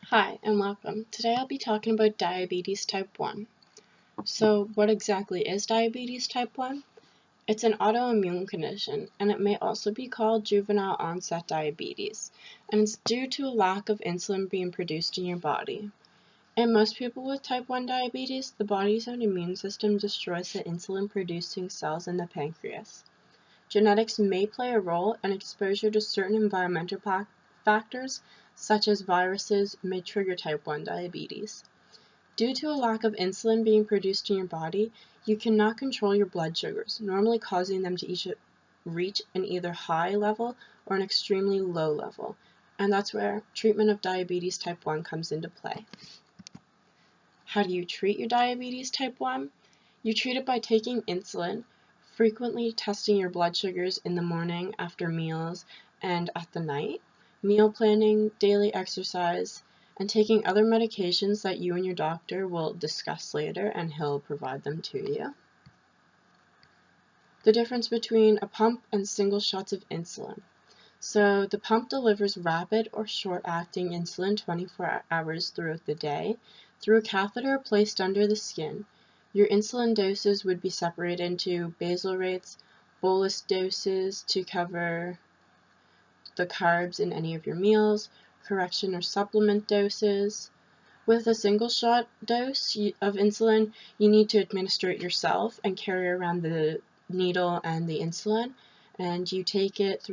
Hi, and welcome. Today I'll be talking about diabetes type 1. So, what exactly is diabetes type 1? It's an autoimmune condition, and it may also be called juvenile onset diabetes, and it's due to a lack of insulin being produced in your body. In most people with type 1 diabetes, the body's own immune system destroys the insulin-producing cells in the pancreas. Genetics may play a role, and exposure to certain environmental factors, such as viruses, may trigger type 1 diabetes. Due to a lack of insulin being produced in your body, you cannot control your blood sugars, normally causing them to reach an either high level or an extremely low level, and that's where treatment of diabetes type 1 comes into play. How do you treat your diabetes type 1? You treat it by taking insulin, frequently testing your blood sugars in the morning, after meals, and at the night, meal planning, daily exercise, and taking other medications that you and your doctor will discuss later, and he'll provide them to you. The difference between a pump and single shots of insulin. So the pump delivers rapid or short-acting insulin 24 hours throughout the day through a catheter placed under the skin. Your insulin doses would be separated into basal rates, bolus doses to cover the carbs in any of your meals, correction or supplement doses. With a single shot dose of insulin, you need to administer it yourself and carry around the needle and the insulin, and you take it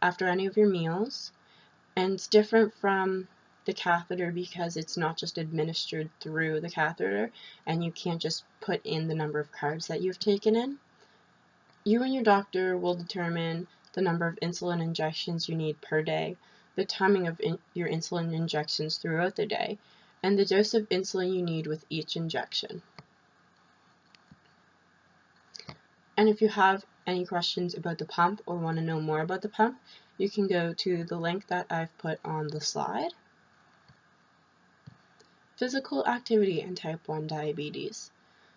after any of your meals. And it's different from the catheter because it's not just administered through the catheter, and you can't just put in the number of carbs that you've taken in. You and your doctor will determine the number of insulin injections you need per day, the timing of your insulin injections throughout the day, and the dose of insulin you need with each injection. And if you have any questions about the pump or want to know more about the pump, you can go to the link that I've put on the slide. Physical activity in type 1 diabetes.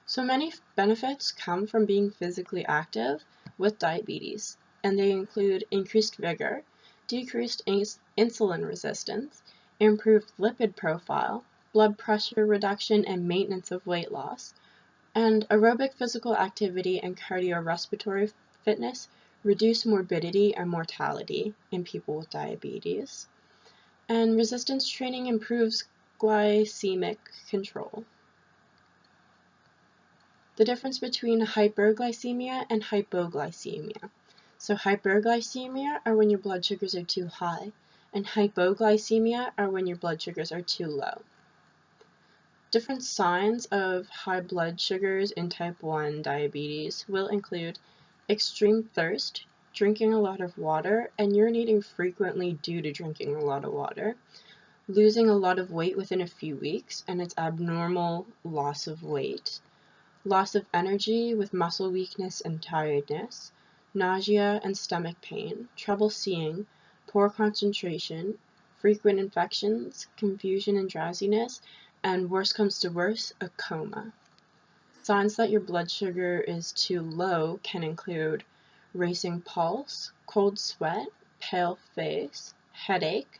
So many benefits come from being physically active with diabetes, and they include increased vigor, decreased insulin resistance, improved lipid profile, blood pressure reduction and maintenance of weight loss, and aerobic physical activity and cardiorespiratory fitness reduce morbidity and mortality in people with diabetes. And resistance training improves glycemic control. The difference between hyperglycemia and hypoglycemia. So hyperglycemia are when your blood sugars are too high, and hypoglycemia are when your blood sugars are too low. Different signs of high blood sugars in type 1 diabetes will include extreme thirst, drinking a lot of water, and urinating frequently due to drinking a lot of water, losing a lot of weight within a few weeks, and it's abnormal loss of weight, loss of energy with muscle weakness and tiredness, nausea and stomach pain, trouble seeing, poor concentration, frequent infections, confusion and drowsiness, and worst comes to worst, a coma. Signs that your blood sugar is too low can include racing pulse, cold sweat, pale face, headache,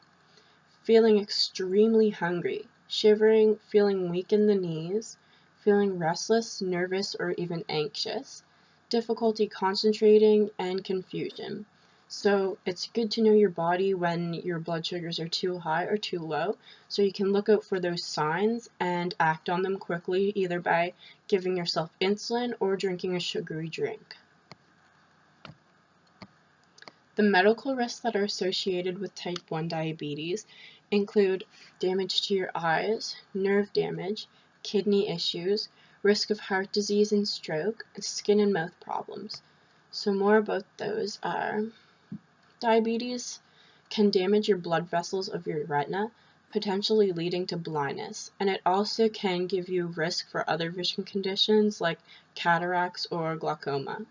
feeling extremely hungry, shivering, feeling weak in the knees, feeling restless, nervous, or even anxious, difficulty concentrating, and confusion. So it's good to know your body when your blood sugars are too high or too low, so you can look out for those signs and act on them quickly, either by giving yourself insulin or drinking a sugary drink. The medical risks that are associated with type 1 diabetes include damage to your eyes, nerve damage, kidney issues, risk of heart disease and stroke, and skin and mouth problems. So more about those are diabetes can damage your blood vessels of your retina, potentially leading to blindness, and it also can give you risk for other vision conditions like cataracts or glaucoma.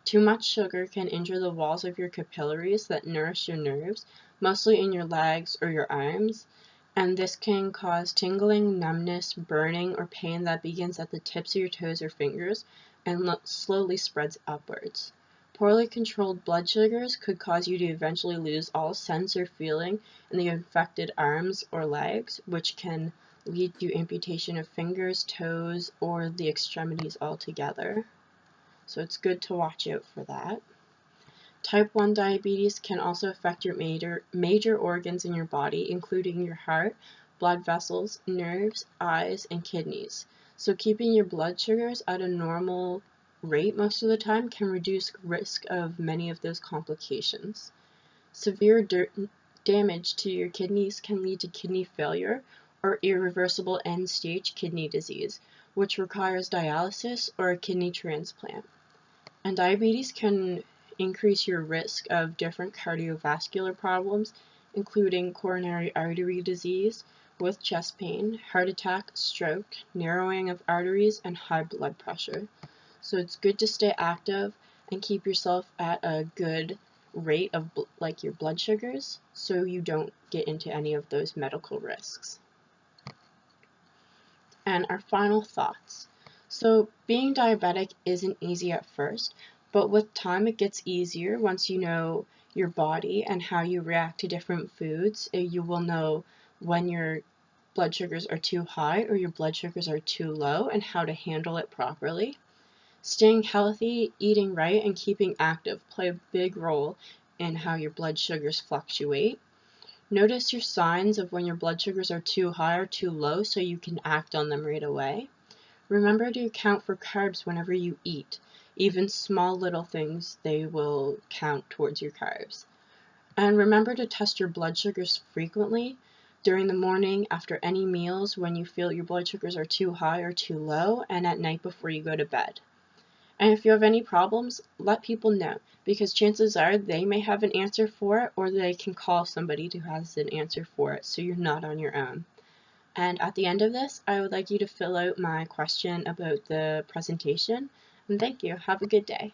Too much sugar can injure the walls of your capillaries that nourish your nerves, mostly in your legs or your arms, and this can cause tingling, numbness, burning, or pain that begins at the tips of your toes or fingers and slowly spreads upwards. Poorly controlled blood sugars could cause you to eventually lose all sense or feeling in the affected arms or legs, which can lead to amputation of fingers, toes, or the extremities altogether. So it's good to watch out for that. Type 1 diabetes can also affect your major organs in your body, including your heart, blood vessels, nerves, eyes, and kidneys. So keeping your blood sugars at a normal rate most of the time can reduce risk of many of those complications. Severe damage to your kidneys can lead to kidney failure or irreversible end-stage kidney disease, which requires dialysis or a kidney transplant. And diabetes can increase your risk of different cardiovascular problems, including coronary artery disease with chest pain, heart attack, stroke, narrowing of arteries, and high blood pressure. So it's good to stay active and keep yourself at a good rate of your blood sugars so you don't get into any of those medical risks. And our final thoughts. So being diabetic isn't easy at first, but with time it gets easier once you know your body and how you react to different foods. You will know when your blood sugars are too high or your blood sugars are too low and how to handle it properly. Staying healthy, eating right, and keeping active play a big role in how your blood sugars fluctuate. Notice your signs of when your blood sugars are too high or too low so you can act on them right away. Remember to account for carbs whenever you eat. Even small little things, they will count towards your carbs. And remember to test your blood sugars frequently during the morning, after any meals, when you feel your blood sugars are too high or too low, and at night before you go to bed. And if you have any problems, let people know, because chances are they may have an answer for it, or they can call somebody who has an answer for it, so you're not on your own. And at the end of this, I would like you to fill out my question about the presentation. And thank you. Have a good day.